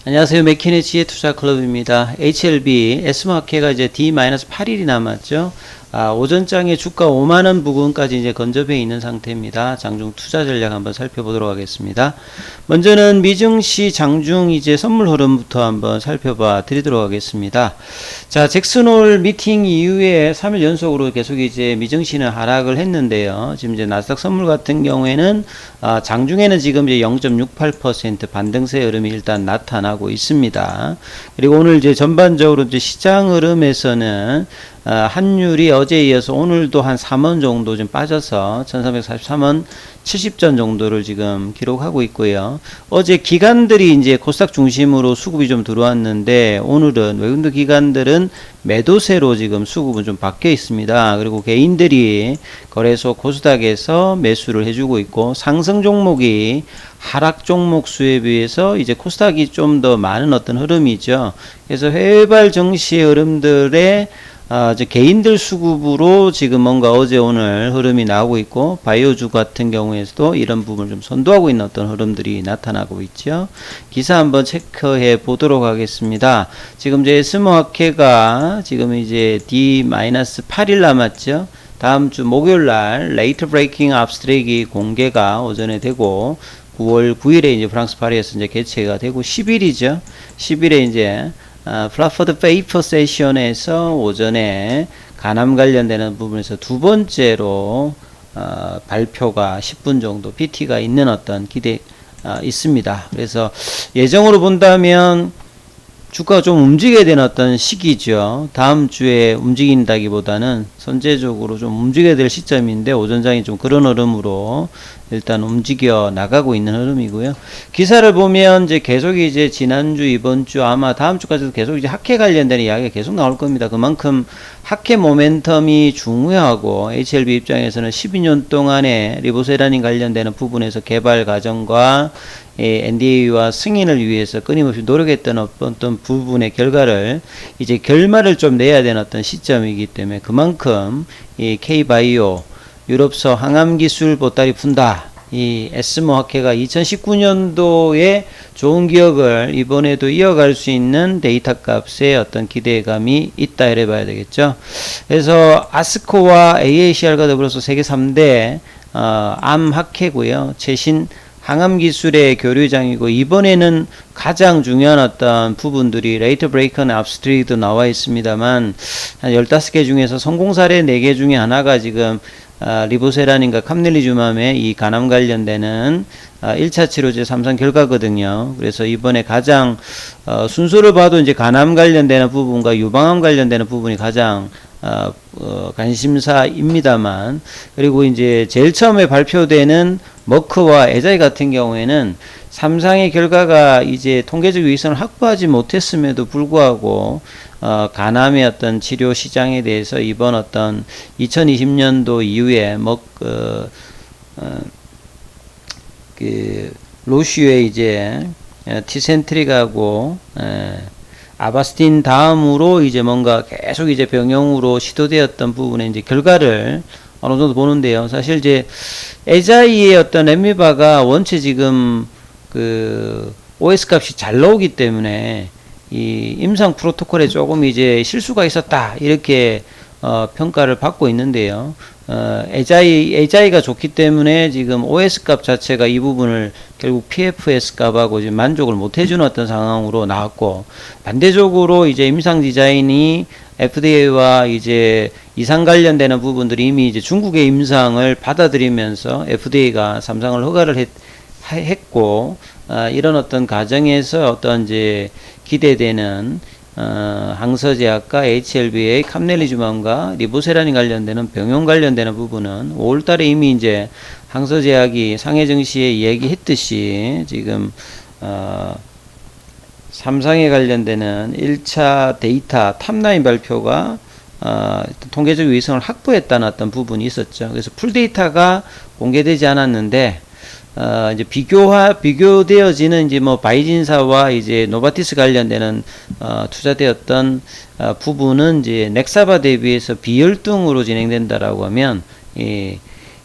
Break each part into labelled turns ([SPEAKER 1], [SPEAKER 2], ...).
[SPEAKER 1] 안녕하세요. 맥키네치의 투자클럽입니다. HLB, S마켓가 이제 D-8일이 남았죠. 오전장에 주가 5만원 부근까지 이제 건접해 있는 상태입니다. 장중 투자 전략 한번 살펴보도록 하겠습니다. 먼저는 미증시 장중 이제 선물 흐름부터 한번 살펴봐 드리도록 하겠습니다. 자, 잭슨홀 미팅 이후에 3일 연속으로 계속 이제 미증시는 하락을 했는데요. 지금 이제 나스닥 선물 같은 경우에는 장중에는 지금 이제 0.68% 반등세 흐름이 일단 나타나고 있습니다. 그리고 오늘 이제 전반적으로 이제 시장 흐름에서는 환율이 어제에 이어서 오늘도 한 3원 정도 좀 빠져서 1343원 70전 정도를 지금 기록하고 있고요. 어제 기관들이 이제 코스닥 중심으로 수급이 좀 들어왔는데 오늘은 외국인 기관들은 매도세로 지금 수급은 좀 바뀌어 있습니다. 그리고 개인들이 거래소 코스닥에서 매수를 해주고 있고 상승 종목이 하락 종목 수에 비해서 이제 코스닥이 좀 더 많은 어떤 흐름이죠. 그래서 해외발 증시 흐름들의 이제 개인들 수급으로 지금 뭔가 어제 오늘 흐름이 나오고 있고 바이오주 같은 경우에서도 이런 부분을 좀 선도하고 있는 어떤 흐름들이 나타나고 있죠. 기사 한번 체크해 보도록 하겠습니다. 지금 이제 S마켓가 지금 이제 D-8일 남았죠. 다음 주 목요일 날 레이트 브레이킹 압스트랙이 공개가 오전에 되고 9월 9일에 이제 프랑스 파리에서 이제 개최가 되고 10일이죠. 10일에 이제 플라퍼드 페이퍼 세션에서 오전에 간암 관련되는 부분에서 두 번째로 발표가 10분 정도 PT가 있는 어떤 기대 있습니다. 그래서 예정으로 본다면 주가가 좀 움직여야 되는 어떤 시기죠. 다음 주에 움직인다기보다는 선제적으로 좀 움직여야 될 시점인데 오전장이 좀 그런 흐름으로 일단 움직여 나가고 있는 흐름이고요. 기사를 보면 이제 계속 이제 지난주 이번 주 아마 다음 주까지도 계속 이제 학회 관련된 이야기가 계속 나올 겁니다. 그만큼 학회 모멘텀이 중요하고 HLB 입장에서는 12년 동안에 리보세라닌 관련되는 부분에서 개발 과정과 NDA와 승인을 위해서 끊임없이 노력했던 어떤 부분의 결과를 이제 결말을 좀 내야 되는 어떤 시점이기 때문에 그만큼 이 K바이오 유럽서 항암기술 보따리 푼다. 이 에스모 학회가 2019년도에 좋은 기억을 이번에도 이어갈 수 있는 데이터 값의 어떤 기대감이 있다 이래 봐야 되겠죠. 그래서 아스코와 AACR과 더불어서 세계 3대 암 학회고요. 최신 항암기술의 교류장이고 이번에는 가장 중요한 어떤 부분들이 레이트 브레이커는 압스트랙도 나와 있습니다만 한 15개 중에서 성공 사례 4개 중에 하나가 지금 리보세라닌과 캄넬리주맘의 이 간암 관련되는 1차 치료제 3상 결과거든요. 그래서 이번에 가장 순서를 봐도 이제 간암 관련되는 부분과 유방암 관련되는 부분이 가장 관심사입니다만 그리고 이제 제일 처음에 발표되는 머크와 에자이 같은 경우에는 3상의 결과가 이제 통계적 유의성을 확보하지 못했음에도 불구하고 간암의 어떤 치료 시장에 대해서 이번 어떤 2020년도 이후에 로슈의 이제 티센트릭하고 아바스틴 다음으로 이제 뭔가 계속 이제 병용으로 시도되었던 부분에 이제 결과를 어느 정도 보는데요. 사실 이제 에자이의 어떤 엠미바가 원체 지금 그 OS 값이 잘 나오기 때문에 이 임상 프로토콜에 조금 이제 실수가 있었다 이렇게 평가를 받고 있는데요. 에자이가 좋기 때문에 지금 OS 값 자체가 이 부분을 결국 PFS 값하고 지금 만족을 못 해주는 어떤 상황으로 나왔고 반대적으로 이제 임상 디자인이 FDA와 이제 이상 관련되는 부분들이 이미 이제 중국의 임상을 받아들이면서 FDA가 3상을 허가를 했고 이런 어떤 과정에서 어떤 이제 기대되는 항서제약과 HLB의 캄넬리주맘과 리보세라닌 관련되는 병용 관련되는 부분은 5월달에 이미 이제 항서제약이 상해 증시에 얘기했듯이 지금 3상에 관련되는 1차 데이터 탑라인 발표가 통계적 위성을 확보했다는 어떤 부분이 있었죠. 그래서 풀데이터가 공개되지 않았는데 이제 비교되어지는 이제 뭐 바이진사와 이제 노바티스 관련되는 투자되었던 부분은 이제 넥사바 대비해서 비열등으로 진행된다라고 하면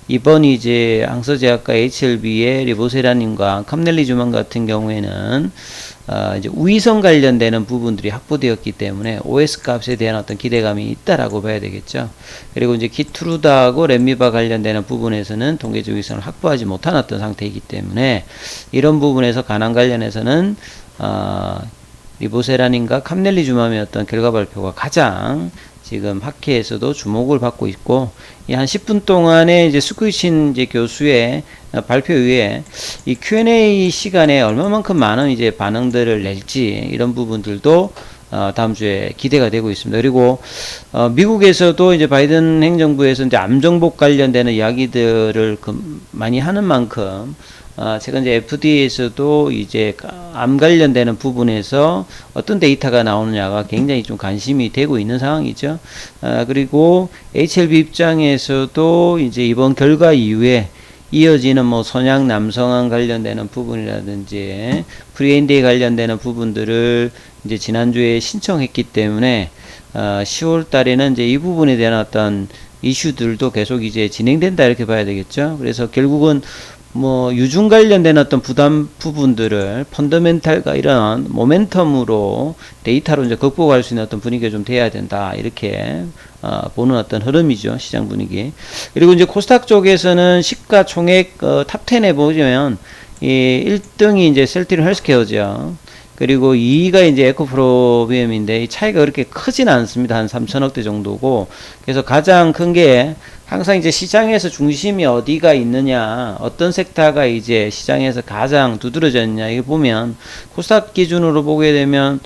[SPEAKER 1] 이번 이제 항서제약과 HLB의 리보세라님과 캄넬리주만 같은 경우에는 이제 우위성 관련되는 부분들이 확보되었기 때문에 OS 값에 대한 어떤 기대감이 있다라고 봐야 되겠죠. 그리고 이제 키트루다하고 렘미바 관련되는 부분에서는 통계적 위성을 확보하지 못한 어떤 상태이기 때문에 이런 부분에서 간암 관련해서는 리보세라닌과 캄넬리주맘의 어떤 결과 발표가 가장 지금 학회에서도 주목을 받고 있고, 이 한 10분 동안에 이제 스쿠이신 이제 교수의 발표 이후에 이 Q&A 시간에 얼마만큼 많은 이제 반응들을 낼지 이런 부분들도 다음 주에 기대가 되고 있습니다. 그리고 미국에서도 이제 바이든 행정부에서 이제 암 정복 관련되는 이야기들을 많이 하는 만큼 최근 이제 FDA에서도 이제 암 관련되는 부분에서 어떤 데이터가 나오느냐가 굉장히 좀 관심이 되고 있는 상황이죠. 그리고 HLB 입장에서도 이제 이번 결과 이후에 이어지는 뭐 선양 남성암 관련되는 부분이라든지 프리엔디에 관련되는 부분들을 이제 지난주에 신청했기 때문에 10월 달에는 이제 이 부분에 대한 어떤 이슈들도 계속 이제 진행된다 이렇게 봐야 되겠죠. 그래서 결국은 뭐 유중 관련된 어떤 부담 부분들을 펀더멘탈과 이런 모멘텀으로 데이터로 이제 극복할 수 있는 어떤 분위기가 좀 돼야 된다 이렇게 보는 어떤 흐름이죠, 시장 분위기. 그리고 이제 코스닥 쪽에서는 시가총액 탑 10에 보면 이 1등이 이제 셀트리온 헬스케어죠. 그리고 2위가 이제 에코프로비엠인데 이 차이가 그렇게 크진 않습니다. 한 3천억대 정도고. 그래서 가장 큰 게 항상 이제 시장에서 중심이 어디가 있느냐, 어떤 섹터가 이제 시장에서 가장 두드러져 있느냐, 이거 보면 코스닥 기준으로 보게 되면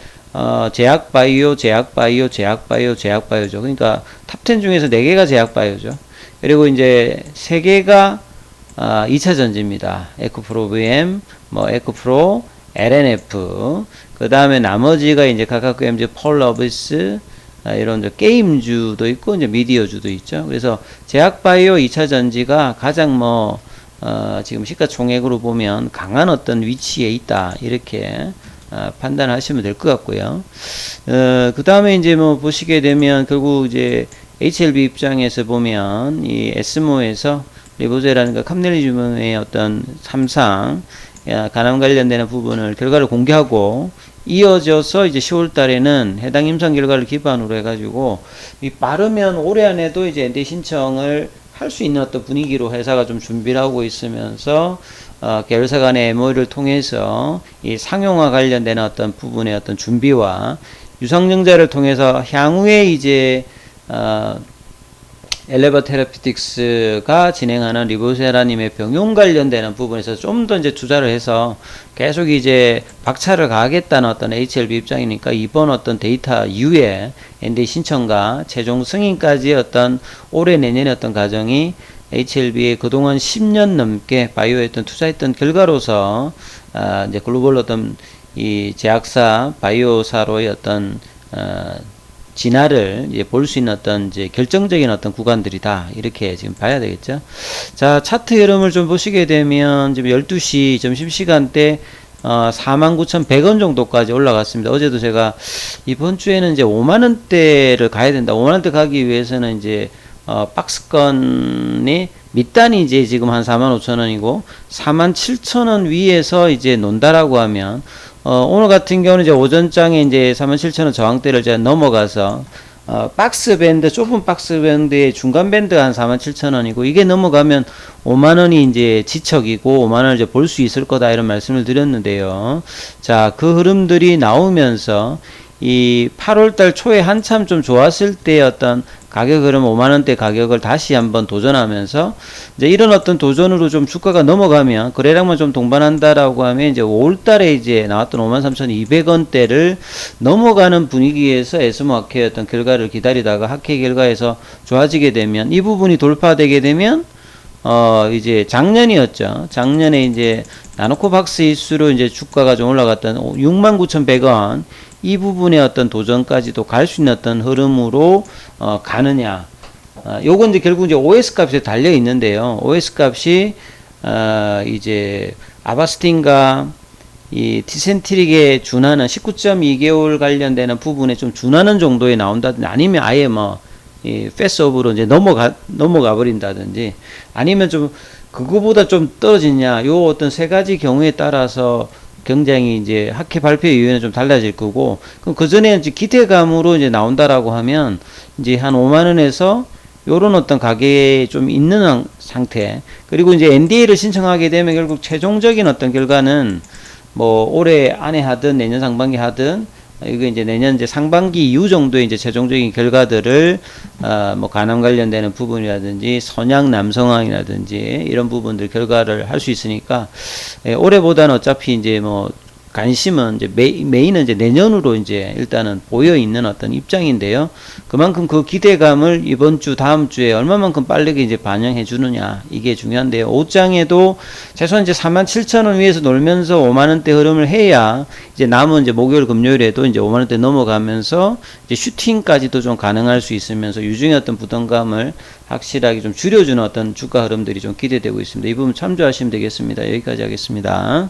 [SPEAKER 1] 제약바이오, 제약바이오, 제약바이오, 제약바이오죠. 그러니까 탑 10 중에서 4개가 제약바이오죠. 그리고 이제 3개가 2차 전지입니다. 에코프로비엠, 뭐 에코프로, LNF, 그 다음에 나머지가 이제 각각 이제 펄러비스, 이런 이제 게임주도 있고 이제 미디어주도 있죠. 그래서 제약바이오 2차 전지가 가장 뭐 지금 시가총액으로 보면 강한 어떤 위치에 있다 이렇게 판단하시면 될 것 같고요. 그 다음에 이제 뭐 보시게 되면 결국 이제 HLB 입장에서 보면 이 에스모에서 리보제라든가 캄넬리주맘의 어떤 3상 간암 관련되는 부분을 결과를 공개하고 이어져서 이제 10월 달에는 해당 임상 결과를 기반으로 해가지고 이 빠르면 올해 안에도 이제 NDA 신청을 할 수 있는 어떤 분위기로 회사가 좀 준비를 하고 있으면서 계열사 간의 MOU를 통해서 이 상용화 관련된 어떤 부분의 어떤 준비와 유상증자를 통해서 향후에 이제 엘레바 테라피틱스가 진행하는 리보세라님의 병용 관련되는 부분에서 좀 더 이제 투자를 해서 계속 이제 박차를 가하겠다는 어떤 HLB 입장이니까 이번 어떤 데이터 이후에 NDA 신청과 최종 승인까지의 어떤 올해 내년의 어떤 과정이 HLB의 그동안 10년 넘게 바이오에 어떤 투자했던 결과로서 이제 글로벌 어떤 이 제약사 바이오사로의 어떤 진화를 볼 수 있는 어떤 이제 결정적인 어떤 구간들이다 이렇게 지금 봐야 되겠죠. 자, 차트 흐름을 좀 보시게 되면 지금 12시 점심시간 때 49,100원 정도까지 올라갔습니다. 어제도 제가 이번 주에는 이제 5만원대를 가야 된다. 5만원대 가기 위해서는 이제 박스권이 밑단이 이제 지금 한 45,000원이고 47,000원 위에서 이제 논다라고 하면 오늘 같은 경우는 이제 오전장에 이제 47,000원 저항대를 제가 넘어가서 박스 밴드, 좁은 박스 밴드의 중간 밴드가 한 47,000원이고 이게 넘어가면 5만원이 이제 지척이고 5만원을 이제 볼 수 있을 거다 이런 말씀을 드렸는데요. 자, 그 흐름들이 나오면서 이 8월달 초에 한참 좀 좋았을 때 어떤 가격 흐름 5만원대 가격을 다시 한번 도전하면서 이제 이런 어떤 도전으로 좀 주가가 넘어가면 거래량만 좀 동반한다라고 하면 이제 5월달에 이제 나왔던 53,200원대를 넘어가는 분위기에서 에스모학회의 어떤 결과를 기다리다가 학회 결과에서 좋아지게 되면 이 부분이 돌파되게 되면 이제 작년이었죠. 작년에 이제 나노코박스 이슈로 이제 주가가 좀 올라갔던 69,100원 이 부분의 어떤 도전까지도 갈 수 있는 어떤 흐름으로 가느냐. 요건 이제 결국 이제 OS 값에 달려 있는데요. OS 값이 이제 아바스틴과 이 티센트릭에 준하는 19.2개월 관련되는 부분에 좀 준하는 정도에 나온다든지 아니면 아예 뭐 이 패스업으로 이제 넘어가 버린다든지, 아니면 좀 그거보다 좀 떨어지냐, 요 어떤 세 가지 경우에 따라서 굉장히 이제 학회 발표 이후에는 좀 달라질 거고, 그럼 그 전에 이제 기대감으로 이제 나온다라고 하면 이제 한 5만 원에서 요런 어떤 가격에 좀 있는 상태, 그리고 이제 NDA를 신청하게 되면 결국 최종적인 어떤 결과는 뭐 올해 안에 하든 내년 상반기 하든, 이거 이제 내년 이제 상반기 이후 정도의 이제 최종적인 결과들을 뭐 간암 관련되는 부분이라든지 선양 남성항이라든지 이런 부분들 결과를 할 수 있으니까, 올해보다는 어차피 이제 뭐 관심은 이제 메인은 이제 내년으로 이제 일단은 보여 있는 어떤 입장인데요. 그만큼 그 기대감을 이번 주 다음 주에 얼마만큼 빠르게 이제 반영해 주느냐, 이게 중요한데요. 옷장에도 최소한 이제 47,000원 위에서 놀면서 5만 원대 흐름을 해야 이제 남은 이제 목요일 금요일에도 이제 5만 원대 넘어가면서 이제 슈팅까지도 좀 가능할 수 있으면서 유중의 어떤 부담감을 확실하게 좀 줄여주는 어떤 주가 흐름들이 좀 기대되고 있습니다. 이 부분 참조하시면 되겠습니다. 여기까지 하겠습니다.